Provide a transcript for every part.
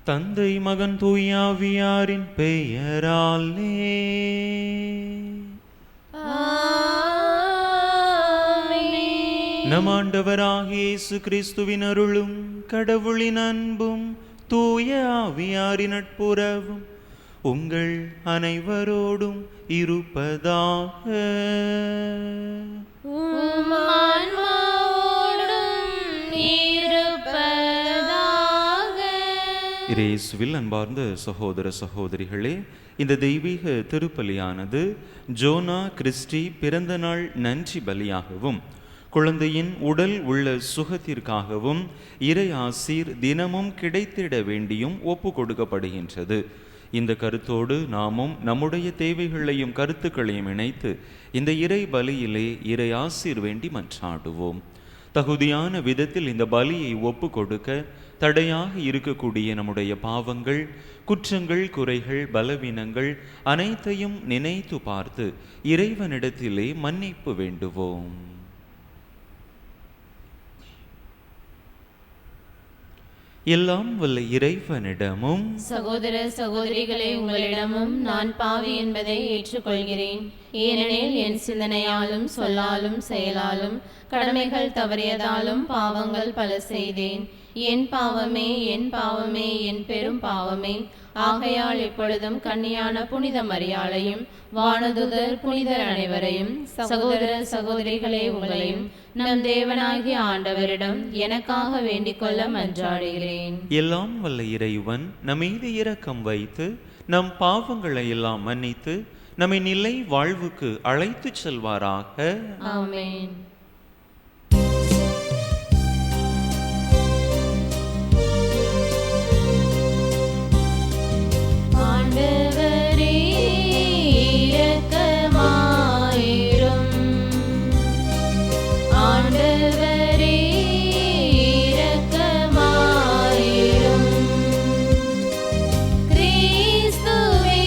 தந்தை மகன் தூயாவியாரின் பெயராலே நம் ஆண்டவராகிய இயேசு கிறிஸ்துவின் அருளும் கடவுளின் அன்பும் தூய ஆவியாரின் நட்புறவும் உங்கள் அனைவரோடும் இருப்பதாக. இயேசுவில் அன்பார்ந்த சகோதர சகோதரிகளே, இந்த தெய்வீக திருப்பலியானது ஜோனா கிறிஸ்டி பிறந்த நாள் நன்றி பலியாகவும் குழந்தையின் உடல் உள்ள சுகத்திற்காகவும் இறை ஆசீர் தினமும் கிடைத்திட வேண்டியும் ஒப்பு கொடுக்கப்படுகின்றது. இந்த கருத்தோடு நாமும் நம்முடைய தேவைகளையும் கருத்துக்களையும் இணைத்து இந்த இறை பலியிலே இறை ஆசீர் வேண்டி மன்றாடுவோம். தகுதியான விதத்தில் இந்த பலியை ஒப்பு கொடுக்க தடையாக இருக்கக்கூடிய நம்முடைய பாவங்கள், குற்றங்கள், குறைகள், பலவீனங்கள் அனைத்தையும் நினைத்து பார்த்து இறைவனிடத்திலே மன்னிப்பு வேண்டுவோம். எல்லாம் வல்ல இறைவனிடமும் சகோதர சகோதரிகளே, உங்களிடமும் நான் பாவி என்பதை ஏற்றுக்கொள்கிறேன். ஏனெனில் என் சிந்தனையாலும் சொல்லாலும் செயலாலும் கடமைகள் தவறியதாலும் பாவங்கள் பல செய்தேன். என் பாவமே, என் பாவமே, என் பெரும் பாவமே. ஆகையால் எப்பொழுதும் கன்னியான புனித மரியாளையும் வானதுதர் புனிதர் அனைவரையும் சகோதர சகோதரிகளே உங்களையும் நம் தேவனாகிய ஆண்டவரிடம் எனக்காக வேண்டிக் கொள்ள மன்றாடுகிறேன். எல்லாம் வல்ல இறைவன் நம்மீது இரக்கம் வைத்து நம் பாவங்களை எல்லாம் மன்னித்து நம்மை நிலை வாழ்வுக்கு அழைத்து செல்வாராக. ஆமென். கிறிஸ்துவே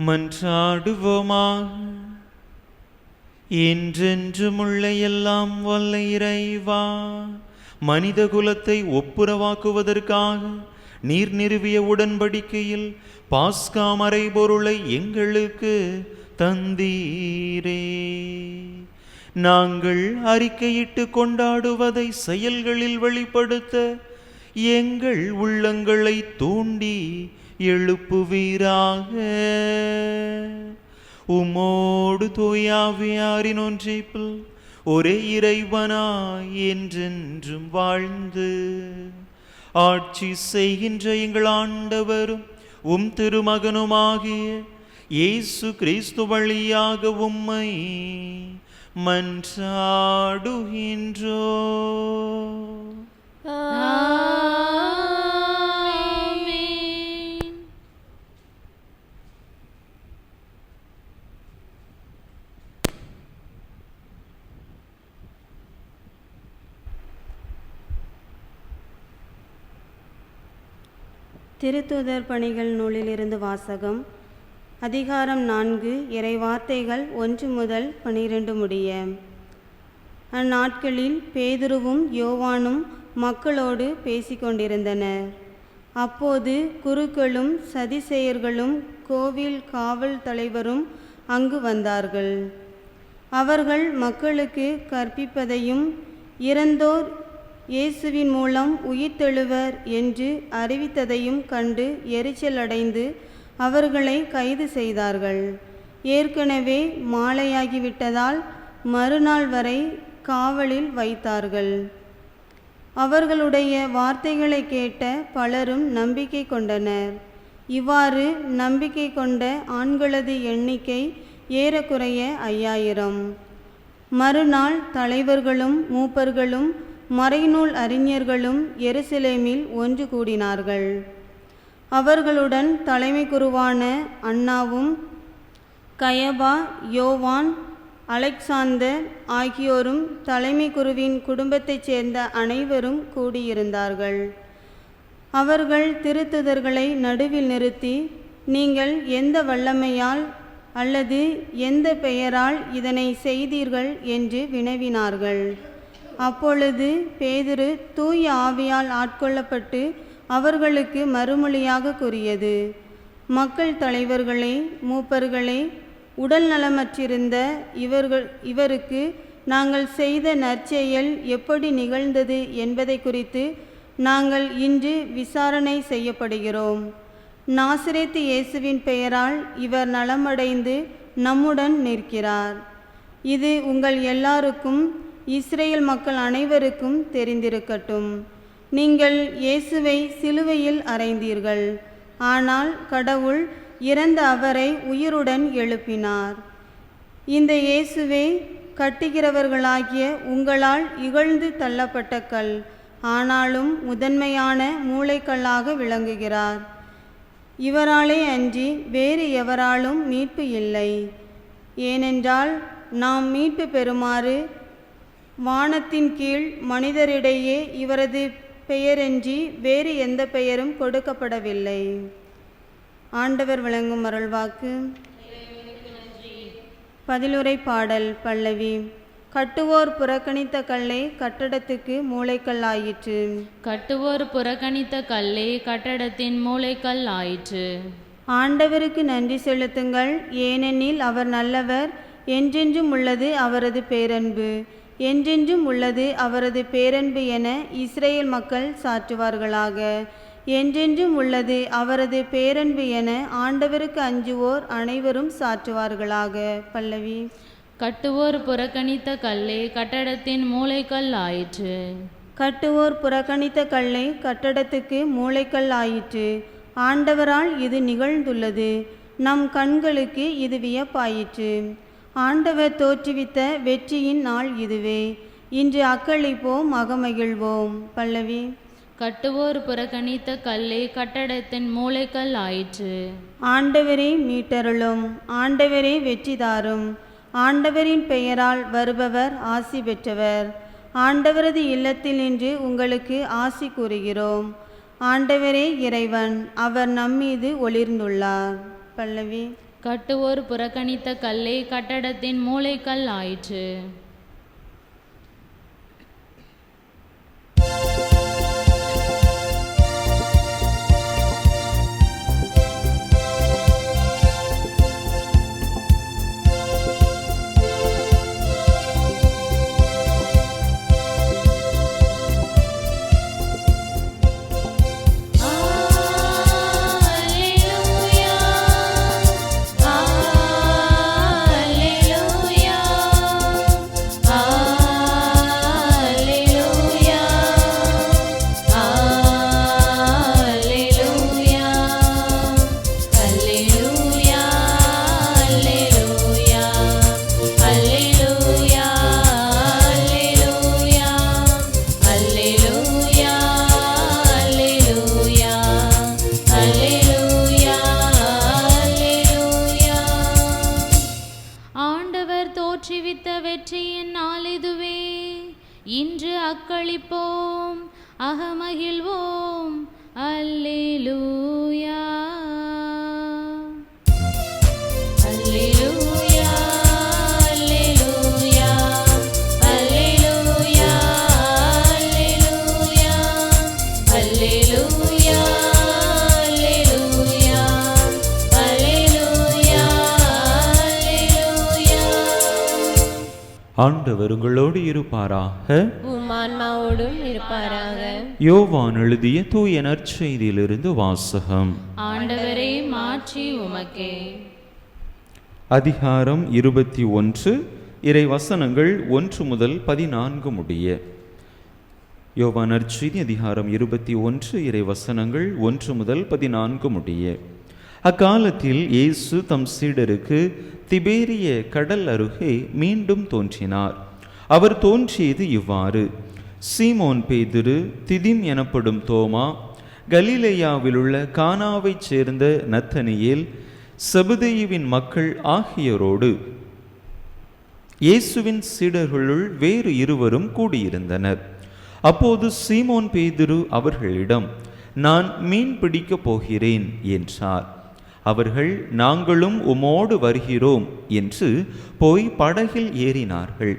மன்றாடுவோமாக. என்றென்றுமுள்ள எல்லாம் வல்ல இறைவா, மனித குலத்தை ஒப்புரவாக்குவதற்காக நீர் நிறுவிய உடன்படிக்கையில் பாஸ்கா மறைபொருளை எங்களுக்கு தந்தீரே. நாங்கள் அறிக்கையிட்டு கொண்டாடுவதை செயல்களில் வெளிப்படுத்த எங்கள் உள்ளங்களை தூண்டி எழுப்புவீராக. உம்மோடு தூயாவியாரின் ஒன்றிப்பில் ஒரே இறைவனாய் என்றென்றும் வாழ்ந்து ஆட்சி செய்கின்ற எங்கள் ஆண்டவரும் உம் திருமகனுமாகிய இயேசு கிறிஸ்து வழியாக உம்மை மன்றாடுகின்றோ. திருத்தூதர் பணிகள் நூலிலிருந்து வாசகம். அதிகாரம் 4, இறைவார்த்தைகள் 1 முதல் 12 முடிய. அந்நாட்களில் பேதுருவும் யோவானும் மக்களோடு பேசிக்கொண்டிருந்தனர். அப்போது குருக்களும் சதிசேயர்களும் கோவில் காவல் தலைவரும் அங்கு வந்தார்கள். அவர்கள் மக்களுக்கு கற்பிப்பதையும் இறந்தோர் இயேசுவின் மூலம் உயிர்த்தெழுவர் என்று அறிவித்ததையும் கண்டு எரிச்சலடைந்து அவர்களை கைது செய்தார்கள். ஏற்கனவே மாலையாகிவிட்டதால் மறுநாள் வரை காவலில் வைத்தார்கள். அவர்களுடைய வார்த்தைகளை கேட்ட பலரும் நம்பிக்கை கொண்டனர். இவ்வாறு நம்பிக்கை கொண்ட ஆண்களது எண்ணிக்கை ஏறக்குறைய 5000. மறுநாள் தலைவர்களும் மூப்பர்களும் மறைநூல் அறிஞர்களும் எருசலேமில் ஒன்று கூடினார்கள். அவர்களுடன் தலைமை குருவான அன்னாவும் கயபா, யோவான், அலெக்சாந்தர் ஆகியோரும் தலைமை குருவின் குடும்பத்தைச் சேர்ந்த அனைவரும் கூடியிருந்தார்கள். அவர்கள் திருத்துதர்களை நடுவில் நிறுத்தி, நீங்கள் எந்த வல்லமையால் அல்லது எந்த பெயரால் இதனை செய்தீர்கள் என்று வினவினார்கள். அப்பொழுது பேதுரு தூய ஆவியால் ஆட்கொள்ளப்பட்டு அவர்களுக்கு மறுமொழியாக கூறியது, மக்கள் தலைவர்களே, மூப்பர்களே, உடல் நலமற்றிருந்த இவருக்கு நாங்கள் செய்த நற்செயல் எப்படி நிகழ்ந்தது என்பதை குறித்து நாங்கள் இன்று விசாரணை செய்யப்படுகிறோம். நாசரேத்து இயேசுவின் பெயரால் இவர் நலமடைந்து நம்முடன் நிற்கிறார். இது உங்கள் எல்லாருக்கும் இஸ்ரேல் மக்கள் அனைவருக்கும் தெரிந்திருக்கட்டும். நீங்கள் இயேசுவை சிலுவையில் அறைந்தீர்கள். ஆனால் கடவுள் இறந்த அவரை உயிருடன் எழுப்பினார். இந்த இயேசுவை கட்டுகிறவர்களாகிய உங்களால் இகழ்ந்து தள்ளப்பட்ட கல், ஆனாலும் முதன்மையான மூளைக்கல்லாக விளங்குகிறார். இவராலே அன்றி வேறு எவராலும் மீட்பு இல்லை. ஏனென்றால் நாம் மீட்பு பெறுமாறு வானத்தின் கீழ் மனிதரிடையே இவரது பெயரன்றி வேறு எந்த பெயரும் கொடுக்கப்படவில்லை. ஆண்டவர் வழங்கும் அருள்வாக்கு. பதிலுரை பாடல் பல்லவி. கட்டுவோர் புறக்கணித்த கல்லே கட்டடத்துக்கு மூளைக்கல் ஆயிற்று. கட்டுவோர் புறக்கணித்த கல்லே கட்டடத்தின் மூளைக்கல் ஆயிற்று. ஆண்டவருக்கு நன்றி செலுத்துங்கள், ஏனெனில் அவர் நல்லவர். என்றென்றும் உள்ளது அவரது பேரன்பு. என்றென்றும் உள்ளது அவரது பேரன்பு என இஸ்ரேல் மக்கள் சாற்றுவார்களாக. என்றென்றும் உள்ளது அவரது பேரன்பு என ஆண்டவருக்கு அஞ்சுவோர் அனைவரும் சாற்றுவார்களாக. பல்லவி. கட்டுவோர் புறக்கணித்த கல்லே கட்டடத்தின் மூளைக்கல் ஆயிற்று. கட்டுவோர் புறக்கணித்த கல்லை கட்டடத்துக்கு மூளைக்கல் ஆயிற்று. ஆண்டவரால் இது நிகழ்ந்துள்ளது. நம் கண்களுக்கு இது வியப்பாயிற்று. ஆண்டவர் தோற்றுவித்த வெற்றியின் நாள் இதுவே. இன்று அக்களிப்போம், அகமகிழ்வோம். பல்லவி. கட்டுவோர் புறக்கணித்த கல்லே கட்டடத்தின் மூளைக்கல் ஆயிற்று. ஆண்டவரே மீட்டருளும், ஆண்டவரே வெற்றி தாரும். ஆண்டவரின் பெயரால் வருபவர் ஆசி பெற்றவர். ஆண்டவரது இல்லத்தில் நின்று உங்களுக்கு ஆசி கூறுகிறோம். ஆண்டவரே இறைவன், அவர் நம்மீது ஒளிர்ந்துள்ளார். பல்லவி. கட்டுவோர் புறக்கணித்த கல்லே கட்டடத்தின் மூலைக்கல் ஆயிற்று. வெற்றியின் நாள் இதுவே, இன்று அக்களிப்போம் அகமகிழ்வோம். அல்லேலூயா அல்லேலூயா அல்லேலூயா அல்லேலூயா அல்லேலூயா அல்லேலூயா அல்லேலூயா அல்லேலூயா அல்லேலூயா. ஆண்டவர் உங்களோடு இருப்பாராக, உம் ஆன்மாவோடும் இருப்பாராக. யோவான் எழுதிய தூய நற்செய்தியிலிருந்து வாசகம். ஆண்டவரே மாட்சி உமக்கே. அதிகாரம் 21, இறை வசனங்கள் 1 முதல் 14 முடிய. யோவான் நற்செய்தி அதிகாரம் 21, இறை வசனங்கள் 1 முதல் 14 முடிய. அக்காலத்தில் இயேசு தம் சீடருக்கு திபேரிய கடல் அருகே மீண்டும் தோன்றினார். அவர் தோன்றியது இவ்வாறு: சீமோன் பேதுரு, திதிம் எனப்படும் தோமா, கலிலேயாவிலுள்ள கானாவைச் சேர்ந்த நத்தனியேல், செபதேயுவின் மக்கள் ஆகியோரோடு இயேசுவின் சீடர்களுள் வேறு இருவரும் கூடியிருந்தனர். அப்போது சீமோன் பேதுரு அவர்களிடம், நான் மீன் பிடிக்கப் போகிறேன் என்றார். அவர்கள், நாங்களும் உமோடு வருகிறோம் என்று போய் படகில் ஏறினார்கள்.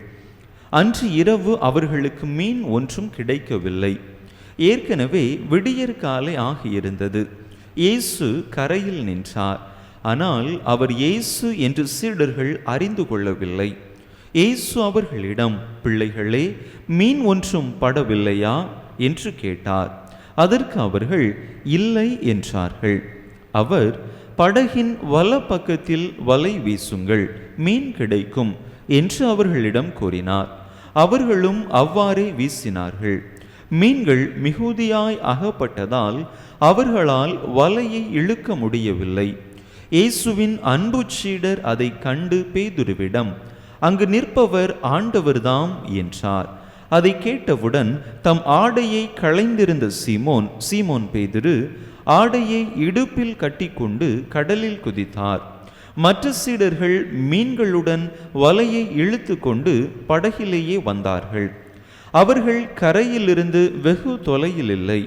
அன்று இரவு அவர்களுக்கு மீன் ஒன்றும் கிடைக்கவில்லை. ஏற்கனவே விடியற்காலை ஆகியிருந்தது. இயேசு கரையில் நின்றார். ஆனால் அவர் இயேசு என்று சீடர்கள் அறிந்து கொள்ளவில்லை. இயேசு அவர்களிடம், பிள்ளைகளே, மீன் ஒன்றும் படவில்லையா என்று கேட்டார். அதற்கு அவர்கள் இல்லை என்றார்கள். அவர், படகின் வல பக்கத்தில் வலை வீசுங்கள், மீன் கிடைக்கும் என்று அவர்களிடம் கூறினார். அவர்களும் அவ்வாறே வீசினார்கள். மீன்கள் மிகுதியாய் அகப்பட்டதால் அவர்களால் வலையை இழுக்க முடியவில்லை. இயேசுவின் அன்பு சீடர் அதை கண்டு பேதுருவிடம், அங்கு நிற்பவர் ஆண்டவர்தாம் என்றார். அதை கேட்டவுடன் தம் ஆடையை களைந்திருந்த சீமோன் பேதுரு ஆடையை இடுப்பில் கட்டிக்கொண்டு கடலில் குதித்தார். மற்ற சீடர்கள் மீன்களுடன் வலையை இழுத்து கொண்டு படகிலேயே வந்தார்கள். அவர்கள் கரையிலிருந்து வெகு தொலையில் இல்லை,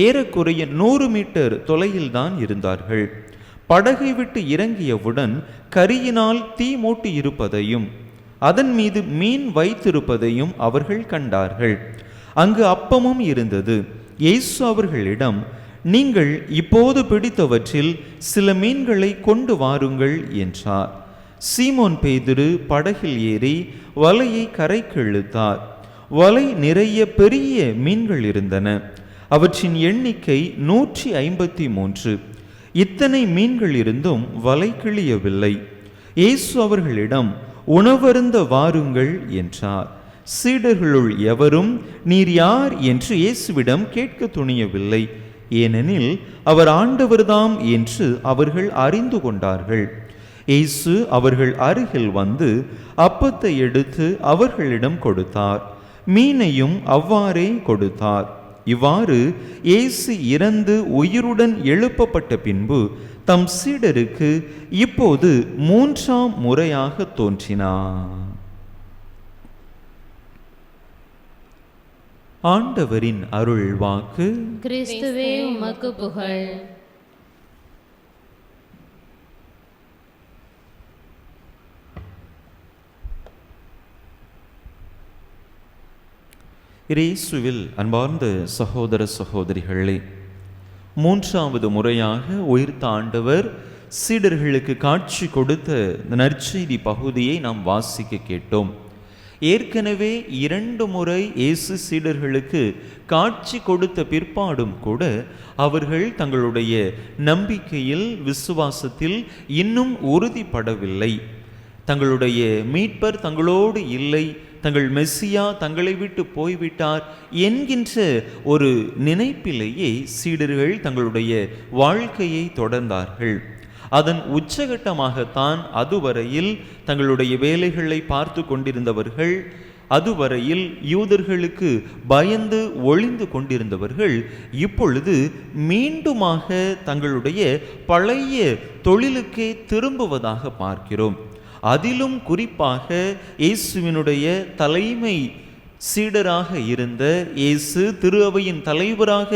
ஏறக்குறைய 100 மீட்டர் தொலையில்தான் இருந்தார்கள். படகை விட்டு இறங்கியவுடன் கரியினால் தீ மூட்டி இருப்பதையும் அதன் மீது மீன் வைத்திருப்பதையும் அவர்கள் கண்டார்கள். அங்கு அப்பமும் இருந்தது. இயேசு அவர்களிடம், நீங்கள் இப்போது பிடித்தவற்றில் சில மீன்களை கொண்டு வாருங்கள் என்றார். சீமோன் பேதுரு படகில் ஏறி வலையை கரைக்கு இழுத்தார். வலை நிறைய பெரிய மீன்கள் இருந்தன. அவற்றின் எண்ணிக்கை 153. இத்தனை மீன்கள் இருந்தும் வலை கிழியவில்லை. இயேசு அவர்களிடம், உணவருந்த வாருங்கள் என்றார். சீடர்களுள் எவரும் நீர் யார் என்று இயேசுவிடம் கேட்க துணியவில்லை. ஏனெனில் அவர் ஆண்டவர்தாம் என்று அவர்கள் அறிந்து கொண்டார்கள். இயேசு அவர்கள் அருகில் வந்து அப்பத்தை எடுத்து அவர்களிடம் கொடுத்தார். மீனையும் அவ்வாறே கொடுத்தார். இவ்வாறு இயேசு இறந்து உயிருடன் எழுப்பப்பட்ட பின்பு தம் சீடருக்கு இப்போது 3ஆம் முறையாக தோன்றினார். ஆண்டவரின் அருள் வாக்கு. கிறிஸ்துவே உமக்கு புகழ். இயேசுவில் அன்பார்ந்த சகோதர சகோதரிகளே, மூன்றாவது முறையாக உயிர்த்த ஆண்டவர் சீடர்களுக்கு காட்சி கொடுத்த நற்செய்தி பகுதியை நாம் வாசிக்க கேட்டோம். ஏற்கனவே 2 முறை இயேசு சீடர்களுக்கு காட்சி கொடுத்த பிற்பாடும் கூட அவர்கள் தங்களுடைய நம்பிக்கையில், விசுவாசத்தில் இன்னும் உறுதிப்படவில்லை. தங்களுடைய மீட்பர் தங்களோடு இல்லை, தங்கள் மெஸ்ஸியா தங்களை விட்டு போய்விட்டார் என்கின்ற ஒரு நினைப்பிலேயே சீடர்கள் தங்களுடைய வாழ்க்கையை தொடர்ந்தார்கள். அதன் உச்சகட்டமாகத்தான் அதுவரையில் தங்களுடைய வேலைகளை பார்த்து கொண்டிருந்தவர்கள், அதுவரையில் யூதர்களுக்கு பயந்து ஒளிந்து கொண்டிருந்தவர்கள் இப்பொழுது மீண்டுமாக தங்களுடைய பழைய தொழிலுக்கே திரும்புவதாக பார்க்கிறோம். அதிலும் குறிப்பாக இயேசுவினுடைய தலைமை சீடராக இருந்த, இயேசு திரு அவையின் தலைவராக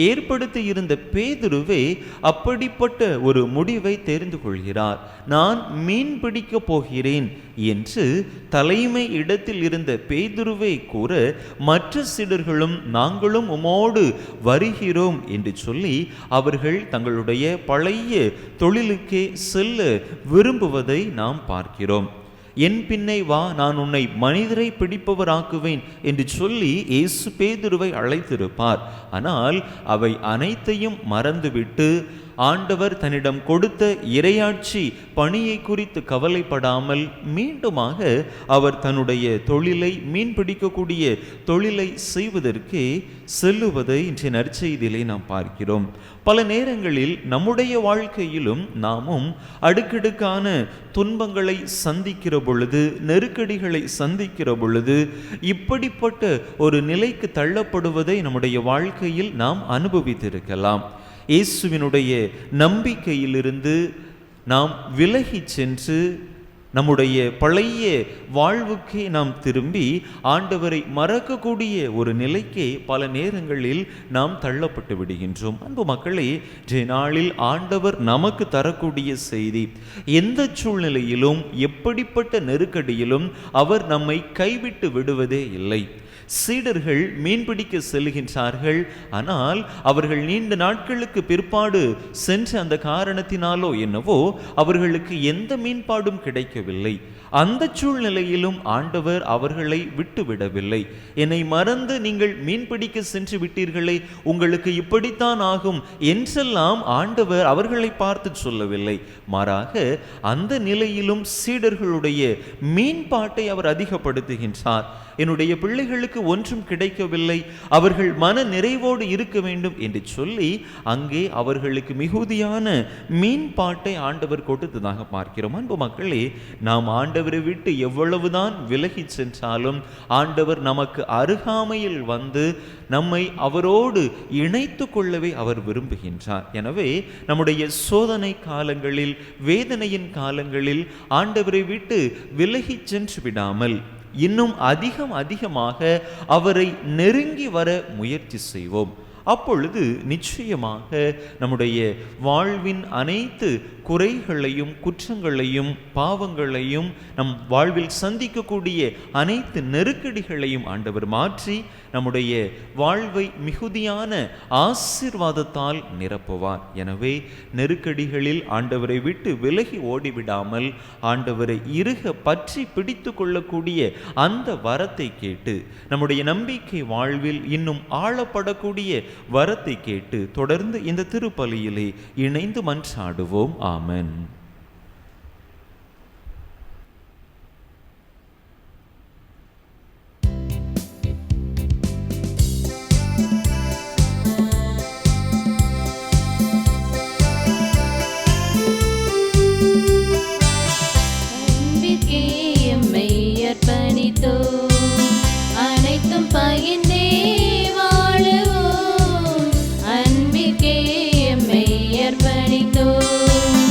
ஏற்படுத்தி இருந்த பேதுருவே அப்படிப்பட்ட ஒரு முடிவை தெரிந்து கொள்கிறார். நான் மீன் பிடிக்க போகிறேன் என்று தலைமை இடத்தில் இருந்த பேதுருவை கூற, மற்ற சீடர்களும் நாங்களும் உமோடு வருகிறோம் என்று சொல்லி அவர்கள் தங்களுடைய பழைய தொழிலுக்கே செல்ல விரும்புவதை நாம் பார்க்கிறோம். என் பின்னே வா, நான் உன்னை மனிதரை பிடிப்பவராக்குவேன் என்று சொல்லி இயேசு பேதுருவை அழைத்திருப்பார். ஆனால் அவை அனைத்தையும் மறந்துவிட்டு ஆண்டவர் தன்னிடம் கொடுத்த இறையாட்சி பணியை குறித்து கவலைப்படாமல் மீண்டுமாக அவர் தன்னுடைய தொழிலை, மீன் பிடிக்கக்கூடிய தொழிலை செய்வதற்கே செல்லுவதை இன்றைய நற்செய்தியிலே நாம் பார்க்கிறோம். பல நேரங்களில் நம்முடைய வாழ்க்கையிலும் நாமும் அடுக்கடுக்கான துன்பங்களை சந்திக்கிற பொழுது, நெருக்கடிகளை சந்திக்கிற பொழுது இப்படிப்பட்ட ஒரு நிலைக்கு தள்ளப்படுவதை நம்முடைய வாழ்க்கையில் நாம் அனுபவித்திருக்கலாம். இயேசுவினுடைய நம்பிக்கையிலிருந்து நாம் விலகி சென்று நம்முடைய பழைய வாழ்வுக்கே நாம் திரும்பி ஆண்டவரை மறக்கக்கூடிய ஒரு நிலைக்கே பல நேரங்களில் நாம் தள்ளப்பட்டு விடுகின்றோம். அன்பு மக்களே, இன்றைய நாளில் ஆண்டவர் நமக்கு தரக்கூடிய செய்தி, எந்த சூழ்நிலையிலும் எப்படிப்பட்ட நெருக்கடியிலும் அவர் நம்மை கைவிட்டு விடுவதே இல்லை. சீடர்கள் மீன்பிடிக்க செல்கின்றார்கள். ஆனால் அவர்கள் நீண்ட நாட்களுக்கு பிற்பாடு சென்ற அந்த காரணத்தினாலோ என்னவோ அவர்களுக்கு எந்த மீன்பாடும் கிடைக்கவில்லை. அந்த சூழ்நிலையிலும் ஆண்டவர் அவர்களை விட்டுவிடவில்லை. என்னை மறந்து நீங்கள் மீன்பிடிக்க சென்று விட்டீர்களே, உங்களுக்கு இப்படித்தான் ஆகும் என்றெல்லாம் ஆண்டவர் அவர்களை பார்த்து சொல்லவில்லை. மாறாக அந்த நிலையிலும் சீடர்களுடைய மீன்பாட்டை அவர் அதிகப்படுத்துகின்றார். என்னுடைய பிள்ளைகளுக்கு ஒன்றும் கிடைக்கவில்லை, அவர்கள் மன நிறைவோடு இருக்க வேண்டும் என்று சொல்லி அங்கே அவர்களுக்கு மிகுதியான மீன்பாட்டை ஆண்டவர் கொடுத்ததாக பார்க்கிறோம். அன்பு மக்களே, நாம் ஆண்டவரை விட்டு எவ்வளவுதான் விலகி சென்றாலும் ஆண்டவர் நமக்கு அருகாமையில் வந்து நம்மை அவரோடு இணைத்து கொள்ளவே அவர் விரும்புகின்றார். எனவே நம்முடைய சோதனை காலங்களில், வேதனையின் காலங்களில் ஆண்டவரை விட்டு விலகி சென்று விடாமல் இன்னும் அதிகமாக அவரை நெருங்கி வர முயற்சி செய்வோம். அப்பொழுது நிச்சயமாக நம்முடைய வாழ்வின் அனைத்து குறைகளையும், குற்றங்களையும், பாவங்களையும், நம் வாழ்வில் சந்திக்கக்கூடிய அனைத்து நெருக்கடிகளையும் ஆண்டவர் மாற்றி நம்முடைய வாழ்வை மிகுதியான ஆசீர்வாதத்தால் நிரப்புவார். எனவே நெருக்கடிகளில் ஆண்டவரை விட்டு விலகி ஓடிவிடாமல் ஆண்டவரை இறுக பற்றி பிடித்து கொள்ளக்கூடிய அந்த வரத்தை கேட்டு, நம்முடைய நம்பிக்கை வாழ்வில் இன்னும் ஆழப்படக்கூடிய வரத்தை கேட்டு தொடர்ந்து இந்த திருப்பலியிலே இணைந்து மன்றாடுவோம். ஆமென். அனைத்தும் பகிர்ந்தே வாழுவோம், அன்பிற்கே எம்மை அர்ப்பணித்தோம்.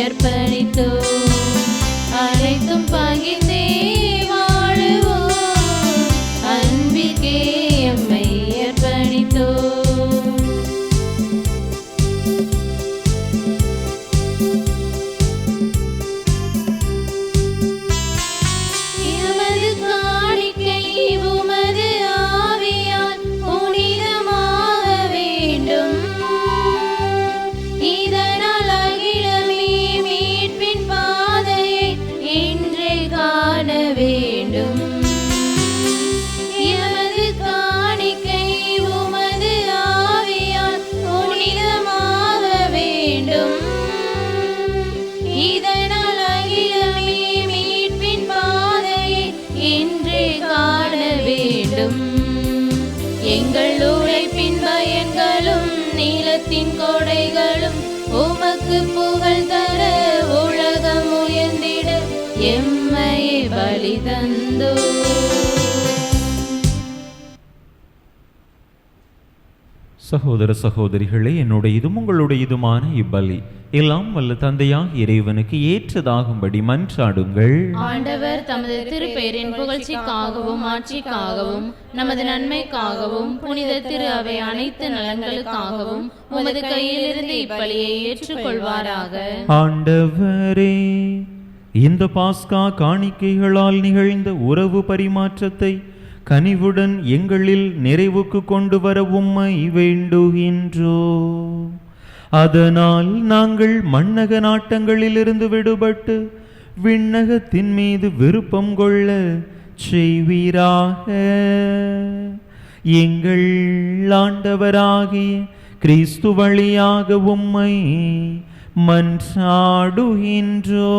அர்ப்பணித்தோம். அனைத்தும் பகிர்ந்தே வாழுவோம். அன்பிற்கே எம்மை அர்ப்பணித்தோம். எமது காணிக்கை உமது ஆவியால் புனிதமாக வேண்டும். இதனால் அகிலமே மீட்பின் பாதையை இன்றே காண வேண்டும். எமது காணிக்கை உமது ஆவியால் புனிதமாக வேண்டும். இதனால் அகிலமே மீட்பின் பாதையை இன்றே காண வேண்டும். எங்கள் உழைப்பின் பயன்களும் நீலத்தின் கொடைகளும் உமக்கு புகழ் தர உலகம் உயர்ந்திட எம்மையே பலி தந்தோ. சகோதர சகோதரிகளே, என்னுடையதும் உங்களுடையதுமான இப்பலி எல்லாம் வல்ல தந்தையாக இறைவனுக்கு ஏற்றதாகும்படி மன்றாடுங்கள். ஆண்டவர் தமது திருப்பெயரின் புகழ்ச்சிக்காகவும் ஆட்சிக்காகவும் நமது நன்மைக்காகவும் புனித திரு அவை அனைத்து நலன்களுக்காகவும் உமது கையிலிருந்து இப்பலியை ஏற்றுக்கொள்வாராக. ஆண்டவரே, இந்த பாஸ்கா காணிக்கைகளால் நிகழ்ந்த உறவு பரிமாற்றத்தை கனிவுடன் எங்களில் நிறைவுக்கு கொண்டு வர உம்மை வேண்டுகின்றோ. அதனால் நாங்கள் மண்ணக நாட்டங்களிலிருந்து விடுபட்டு விண்ணகத்தின் மீது விருப்பம் கொள்ள செய்வீராக. எங்கள் ஆண்டவராகிய கிறிஸ்து வழியாக உம்மை மன்றாடுகின்றோ.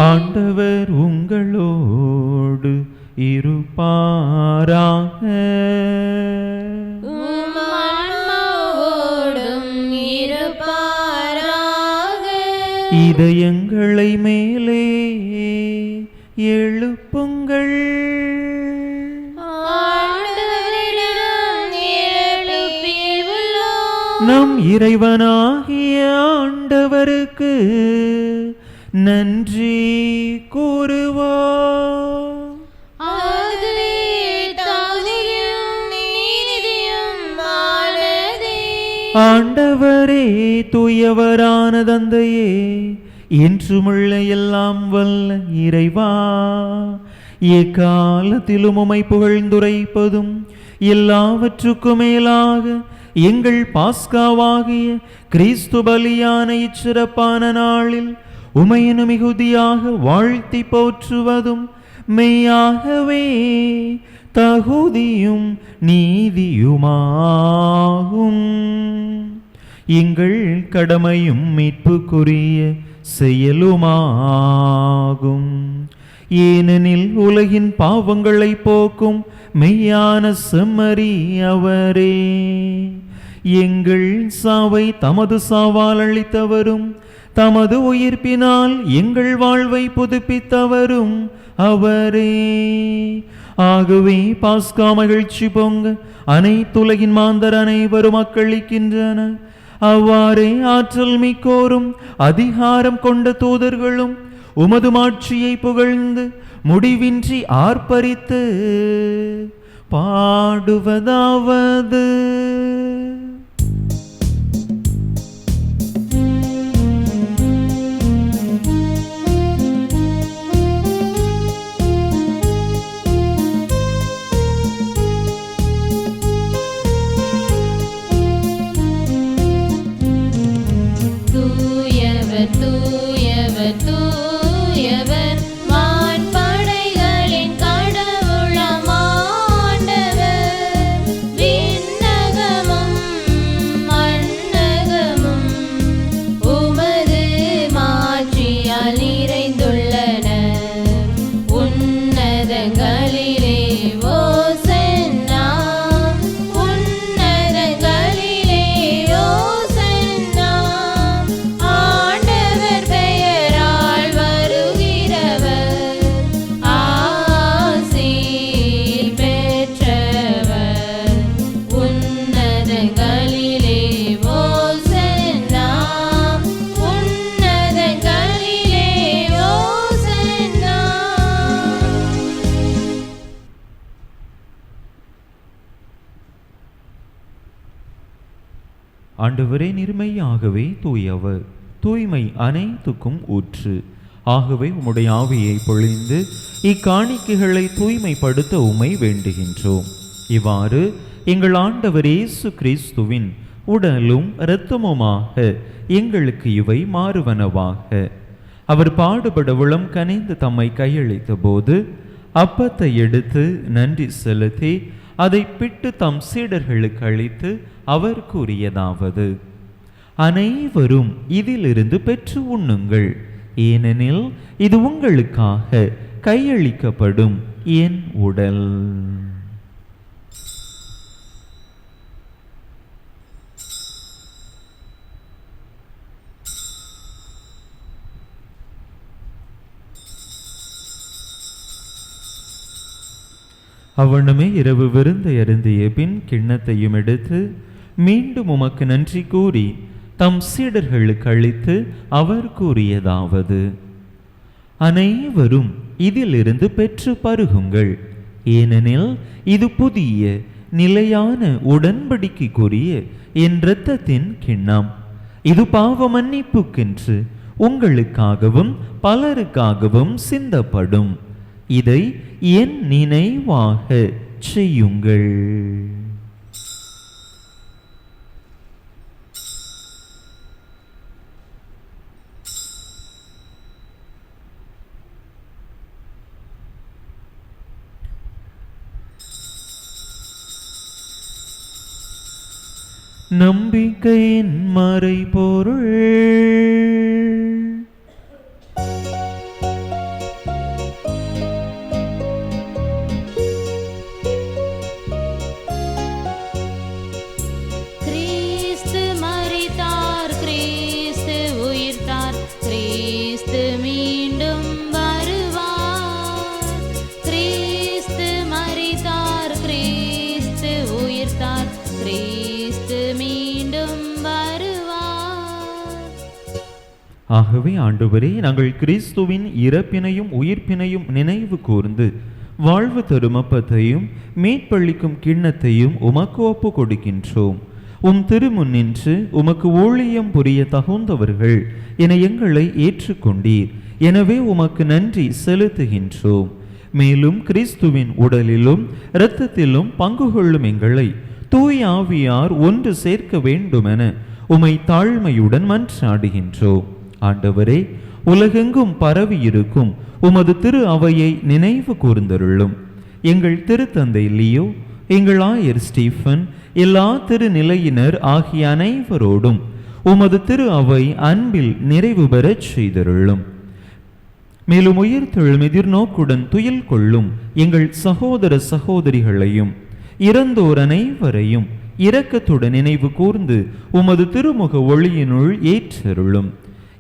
ஆண்டவர் உங்களோடு இருப்பாராக. உம் ஆன்மாவோடும் இருப்பாராக. இதயங்களை மேலே எழுப்புங்கள். ஆண்டவரிடம் எழுப்பியுள்ளோம். நம் இறைவனாகிய ஆண்டவருக்கு நன்றி கூறுவோம். அதுவே தகுதியும் நீதியுமானதே. ஆண்டவரே, தூயவரான தந்தையே, என்றுமுள்ள எல்லாம் வல்ல இறைவா, எக்காலத்திலும் உம்மை புகழ்ந்துரைப்பதும் எல்லாவற்றுக்கும் மேலாக எங்கள் பாஸ்காவாகிய கிறிஸ்து பலியான இச்சிறப்பான நாளில் உமையினு மிகுதியாக வாழ்த்தி போற்றுவதும் மெய்யாகவே தகுதியும் நீதியுமாகும். எங்கள் கடமையும் மீட்புக்குரிய செயலுமாகும். ஏனெனில் உலகின் பாவங்களை போக்கும் மெய்யான செம்மறி அவரே. எங்கள் சாவை தமது சாவால் அளித்தவரும் தமது உயிர்ப்பினால் எங்கள் வாழ்வை புதுப்பித்தவரும் அவரே. ஆகவே பாஸ்கா மகிழ்ச்சி பொங்க அனைத்துலகின் மாந்தர் அனைவரும் அக்களிக்கின்றனர். அவ்வாறே ஆற்றல் மிக்கோரும் அதிகாரம் கொண்ட தூதர்களும் உமது மாட்சியை புகழ்ந்து முடிவின்றி ஆர்ப்பரித்து பாடுவதாவது: கடவுளமாண்டவர் விண்ணகமும் உன்னதங்களிலே ஓசன்னா, உன்னதங்களிலே ஓசன்னா. ஆண்டவரே, நிர்மையாகவே தூயவர், தூய்மை அனைத்துக்கும் ஊற்று. ஆகவே உம்முடைய ஆவியை பொழிந்து இக்காணிக்கைகளை தூய்மைப்படுத்த உம்மை வேண்டுகின்றோம். இவ்வாறு எங்கள் ஆண்டவர் இயேசு கிறிஸ்துவின் உடலும் இரத்தமுமாக எங்களுக்கு இவை மாறுவனவாக. அவர் பாடுபட உளம் கனிந்து தம்மை கையளித்த போது அப்பத்தை எடுத்து நன்றி செலுத்தி அதை பிட்டு தம் சீடர்களுக்கு அளித்து அவர் கூறியதாவது: அனைவரும் இதிலிருந்து பெற்று உண்ணுங்கள், ஏனெனில் இது உங்களுக்காக கையளிக்கப்படும் என் உடல். அவனுமே இரவு விருந்தை அருந்திய பின் கிண்ணத்தையும் எடுத்து மீண்டும் உமக்கு நன்றி கூறி தம் சீடர்களுக்கு அளித்து அவர் கூறியதாவது: அனைவரும் இதிலிருந்து பெற்று பருகுங்கள், ஏனெனில் இது புதிய நிலையான உடன்படிக்கைக்குரிய என் இரத்தத்தின் கிண்ணம். இது பாவ மன்னிப்புக்கென்று உங்களுக்காகவும் பலருக்காகவும் சிந்தப்படும். இதை என் நினைவாக செய்யுங்கள். நம்பிக்கையின் மறைபொருள். கிறிஸ்து மரித்தார், கிறிஸ்து உயிர்த்தார், கிறிஸ்து மீண்டும் வருவார். கிறிஸ்து மரித்தார், கிறிஸ்து உயிர்த்தார், கிறிஸ்து மீண்டும் வருவார். ஆகவே ஆண்டவரே, நாங்கள் கிறிஸ்துவின் இறப்பினையும் உயிர்ப்பினையும் நினைவு கூர்ந்து வாழ்வு தரும் அப்பத்தையும் மீட்பளிக்கும் கிண்ணத்தையும் உமக்கு ஒப்பு கொடுக்கின்றோம். உம் திருமுன்னின்று உமக்கு ஊழியம் புரிய தகுந்தவர்கள் என எங்களை ஏற்றுக்கொண்டீர். எனவே உமக்கு நன்றி செலுத்துகின்றோம். மேலும் கிறிஸ்துவின் உடலிலும் இரத்தத்திலும் பங்கு கொள்ளும் எங்களை தூய ஆவியார் ஒன்று சேர்க்க வேண்டுமென உமை தாழ்மையுடன் மன்றாடுகின்றோம். ஆண்டவரே, உலகெங்கும் பரவியிருக்கும் உமது திரு அவையை நினைவு கூர்ந்தருளும். எங்கள் திருத்தந்தை லியோ, எங்கள் ஆயர் ஸ்டீஃபன், எல்லா திருநிலையினர் ஆகிய அனைவரோடும் உமது திரு அவை அன்பில் நிறைவு பெறச் செய்தருளும். மேலும் உயிர்த்தெழும் எதிர்நோக்குடன் துயில் கொள்ளும் எங்கள் சகோதர சகோதரிகளையும் இறந்தோர் அனைவரையும் இரக்கத்துடன் நினைவு கூர்ந்து உமது திருமுக ஒளியினுள் ஏற்றருளும்.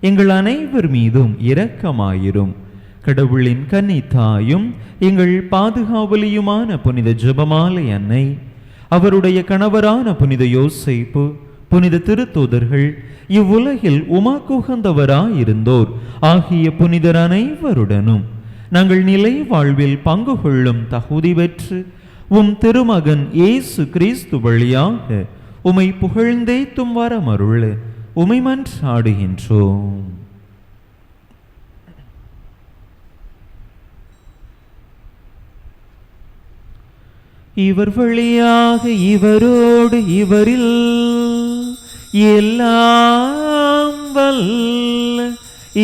எங்கள் அனைவர் மீதும் இரக்கமாயிரும். கடவுளின் கன்னித்தாயும் எங்கள் பாதுகாவலியுமான புனித ஜெபமாலை அன்னை, அவருடைய கணவரான புனித யோசேப்பு, புனித திருத்தூதர்கள், இவ்வுலகில் உமக்கு உகந்தவராயிருந்தோர் ஆகிய புனிதர் அனைவருடனும் நாங்கள் நிலை வாழ்வில் பங்கு கொள்ளும் தகுதி பெற்று உம் திருமகன் இயேசு கிறிஸ்து வழியாக உமை புகழ்ந்தேத்தும் வரமருள உமை மன்றாடுகின்றோம். இவர் வழியாக இவரோடு இவரில் எல்லாம் வல்ல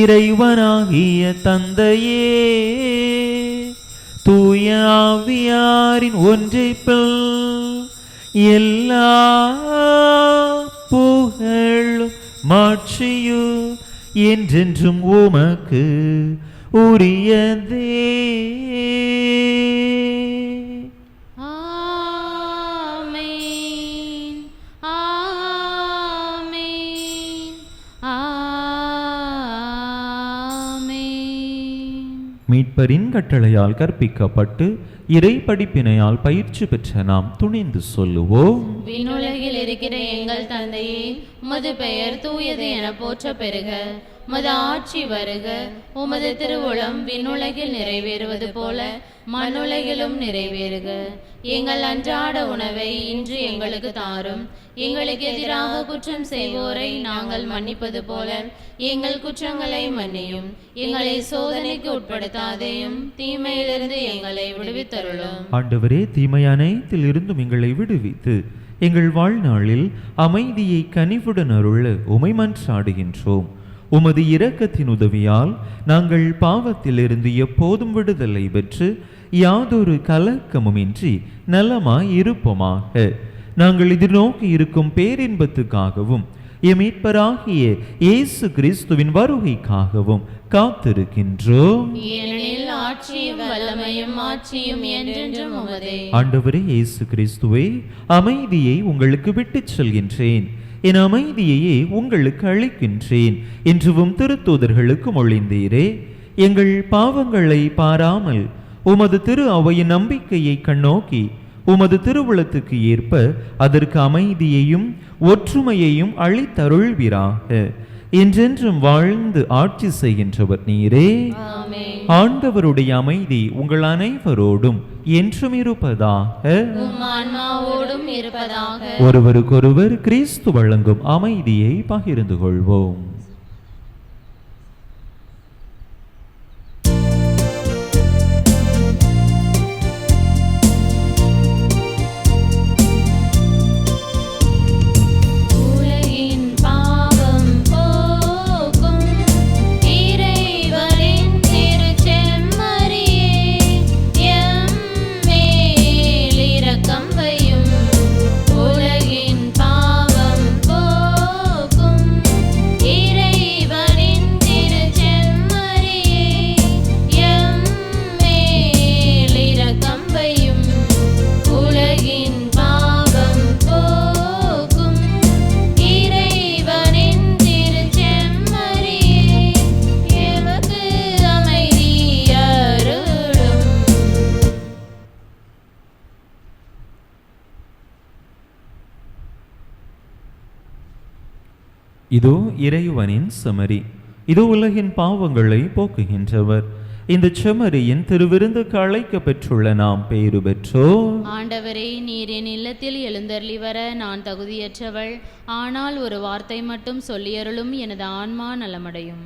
இறைவனாகிய தந்தையே, தூய ஆவியாரின் ஒன்றைப்பில் எல்லா புகழும் மாட்சியும் என்றென்றும் உமக்கு உரியதே. ஆமென், ஆமென், ஆமென். மீட்பரின் கட்டளையால் கற்பிக்கப்பட்டு இறை படிப்பினையால் பயிற்சி பெற்ற நாம் துணிந்து சொல்லுவோம்: விண்ணுலகில் இருக்கிற எங்கள் தந்தையே, உமது பெயர் தூயது என போற்ற பெறுக. உமது ஆட்சி வருக. உமது திருவுளம் விண்ணுலகில் நிறைவேறுவது போல மண்ணுலகிலும் நிறைவேறுக. எங்கள் அன்றாட உணவை இன்று எங்களுக்கு தாரும். எங்களுக்கு எதிராக குற்றம் செய்வோரை நாங்கள் மன்னிப்பது போல எங்கள் குற்றங்களை மன்னியும். எங்களை சோதனைக்கு உட்படுத்தாதேயும், தீமையிலிருந்து எங்களை விடுவித்தருளும். ஆண்டவரே, தீமை அனைத்தில் இருந்தும் எங்களை விடுவித்து எங்கள் வாழ்நாளில் அமைதியை கனிவுடன் அருள உமை மன்றாடுகின்றோம். உமது இரக்கத்தின் உதவியால் நாங்கள் பாவத்திலிருந்து எப்போதும் விடுதலை பெற்று யாதொரு கலக்கமுமின்றி நலமாய் இருப்போமாக. நாங்கள் எதிர்நோக்கி இருக்கும் பேரின்பத்துக்காகவும் எமீட்பராகிய இயேசு கிறிஸ்துவின் வருகைக்காகவும் காத்திருக்கின்றோம். ஏனெனில் ஆட்சியும் வல்லமையும் மாட்சியும் என்றென்றும் உமதே. ஆண்டவரே இயேசு கிறிஸ்துவே, அமைதியை உங்களுக்கு விட்டுச் செல்கின்றேன், என் அமைதியையே உங்களுக்கு அளிக்கின்றேன் என்றும் திருத்தூதர்களுக்கு மொழிந்தீரே. எங்கள் பாவங்களை பாராமல் உமது திரு அவையின் நம்பிக்கையை கண்ணோக்கி உமது திருவுளத்துக்கு ஏற்ப அதற்கு அமைதியையும் ஒற்றுமையையும் அளித்தருள்வீராக. என்றென்றும் வாழ்ந்து ஆட்சி செய்கின்றவர் நீரே. ஆண்டவருடைய அமைதி உங்கள் அனைவரோடும் என்றும் இருப்பதாக. ஒருவருக்கொருவர் கிறிஸ்து வழங்கும் அமைதியை பகிர்ந்து கொள்வோம். இதோ இறைவனின் செமரி, இதோ உலகின் பாவங்களை போக்குகின்றவர். இந்த செமரியின் திருவிருந்துக்கு அழைக்க பெற்றுள்ள நாம் பேறு பெற்றோம். ஆண்டவரே, நீர் என் இல்லத்தில் எழுந்தருளி வர நான் தகுதியற்றவள். ஆனால் ஒரு வார்த்தை மட்டும் சொல்லியருளும், எனது ஆன்மா நலமடையும்.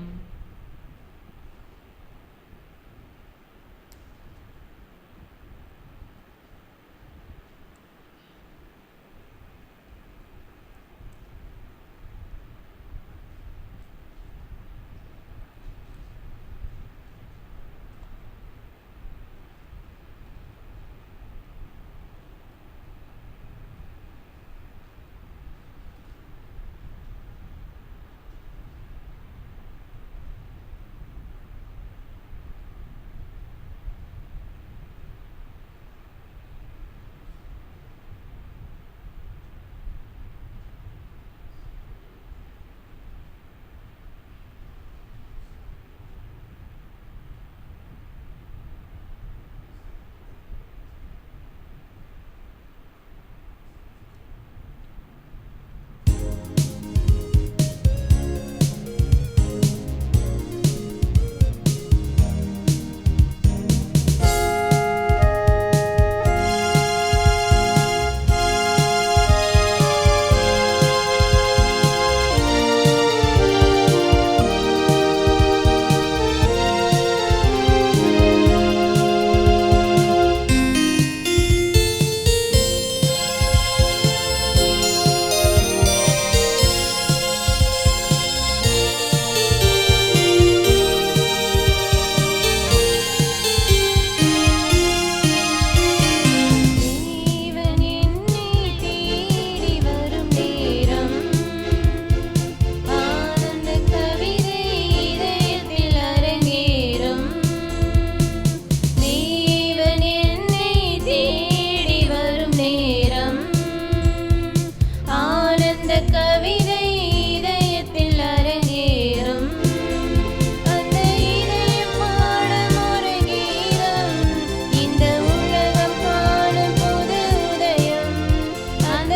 அந்த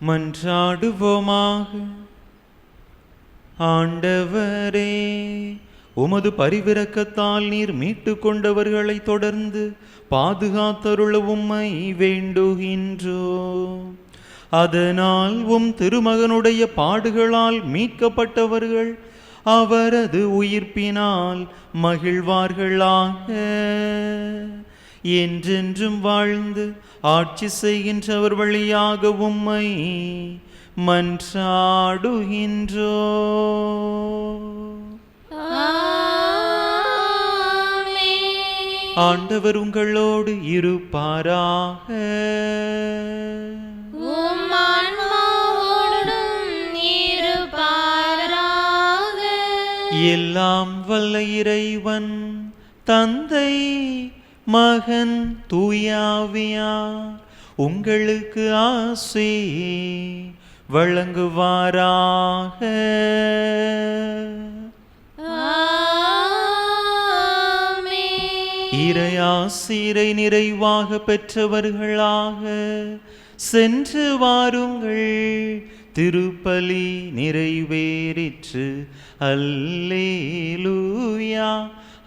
மன்றாடுவோமாக. ஆண்டவரே, உமது பரிவிரக்கத்தால் நீர் மீட்டு கொண்டவர்களை தொடர்ந்து பாதுகாத்தருள உம்மை வேண்டுகின்றோ. அதனால் உம் திருமகனுடைய பாடுகளால் மீட்கப்பட்டவர்கள் அவரது உயிர்ப்பினால் மகிழ்வார்களாக. என்றென்றும் வாழ்ந்து ஆட்சி செய்கின்றவர் வழியாக உம்மை மன்றாடுகின்றோ. ஆண்டவர் உங்களோடு இருப்பாராக. எல்லாம் வல்ல இறைவன் தந்தை மகன் தூயாவியார் உங்களுக்கு ஆசி வழங்குவாராக. இறையாசிரை நிறைவாக பெற்றவர்களாக சென்று வாருங்கள். திருப்பலி நிறைவேறிற்று. அல்லேலூயா,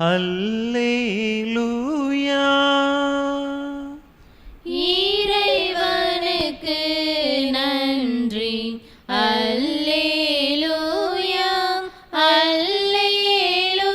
அல்லேலூயா. இறைவனுக்கு நன்றி. அல்லேலூயா, அல்லேலூயா.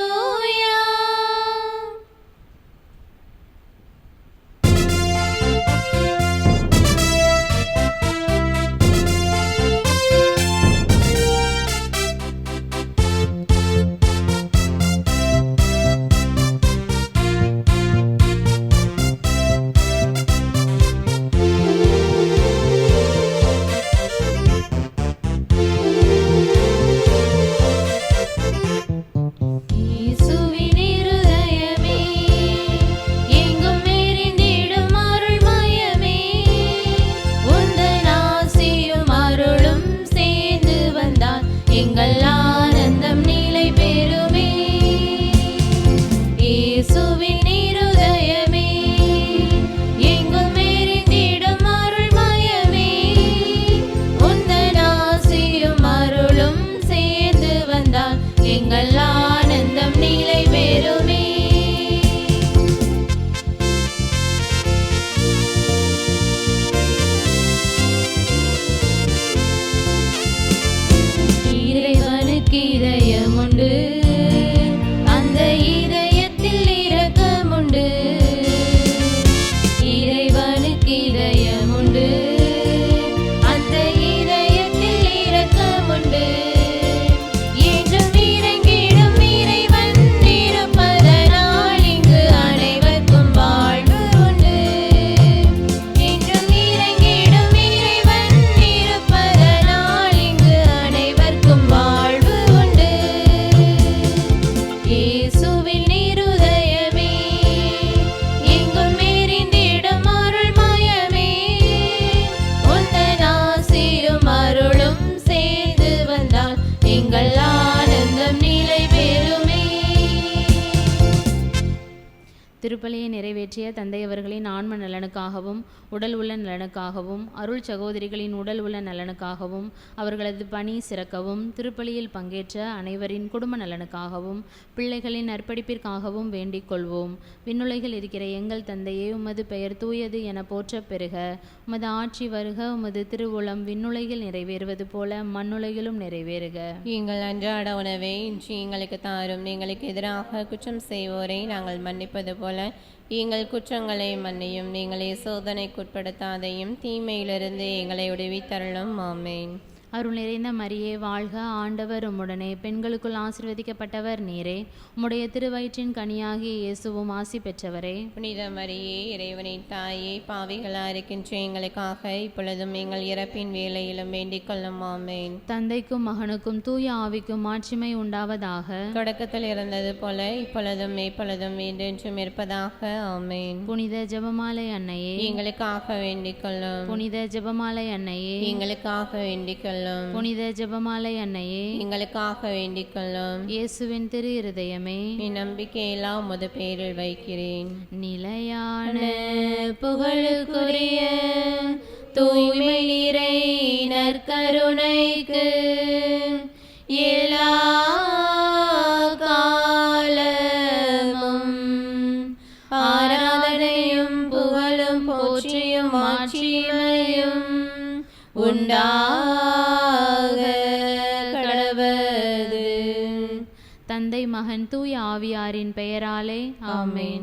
திருப்பலியை நிறைவேற்றிய தந்தையவர்களின் ஆன்ம நலனுக்காகவும் உடல் உள்ள நலனுக்காகவும் அருள் சகோதரிகளின் உடல் உள்ள நலனுக்காகவும் அவர்களது பணி சிறக்கவும் திருப்பலியில் பங்கேற்ற அனைவரின் குடும்ப நலனுக்காகவும் பிள்ளைகளின் நற்படிப்பிற்காகவும் வேண்டிக் கொள்வோம். விண்ணுலகில் இருக்கிற எங்கள் தந்தையே, உமது பெயர் தூயது என போற்றப் பெறுக. உமது ஆட்சி வருக. உமது திருவுளம் விண்ணுலகில் நிறைவேறுவது போல மண்ணுலகிலும் நிறைவேறுக. எங்கள் அன்றாட உணவை இன்று எங்களுக்கு தாரும். எங்களுக்கு எதிராக குற்றம் செய்வோரை நாங்கள் மன்னிப்பது போல எங்கள் குற்றங்களை மன்னியும். எங்களை சோதனைக்குட்படுத்தாதையும் தீமையிலிருந்து எங்களை விடுவித்தருளும். ஆமேன். அருள் நிறைந்த மரியே வாழ்க. ஆண்டவர் உம்முடனே, பெண்களுக்குள் ஆசீர்வதிக்கப்பட்டவர் நீரே. உம்முடைய திருவயிற்றின் கனியாகிய இயேசுவும் ஆசி பெற்றவரே. புனித மரியே, இறைவனின் தாயே, பாவிகளாக இருக்கின்ற எங்களுக்காக இப்பொழுதும் எங்கள் இறப்பின் வேளையிலும் வேண்டிக் கொள்ளும். ஆமேன். தந்தைக்கும் மகனுக்கும் தூய ஆவிக்கும் மாட்சிமை உண்டாவதாக. தொடக்கத்தில் இருந்தது போல இப்பொழுதும் எப்பொழுதும் என்றென்றும் இருப்பதாக. ஆமேன். புனித ஜெபமாலை அன்னையே, எங்களுக்காக வேண்டிக் கொள்ளும். புனித ஜெபமாலை அன்னையே, எங்களுக்காக வேண்டிக் கொள்ளும். புனித ஜெபமாலை அன்னையே, எங்களுக்காக வேண்டிக் கொள்ளும். இயேசுவின் திரு இருதயமே, என் நம்பிக்கையெல்லாம் உமது பேரில் வைக்கிறேன். நிலையான புகழுக்குரிய தூய்மை நிறை நற்கருணைக்கு எல்லா காலமும் ஆராதனையும் புகழும் போற்றியும் மாட்சிமையும் உண்டாக கடவது. தந்தை மகன் தூய ஆவியாரின் பெயராலே ஆமென்.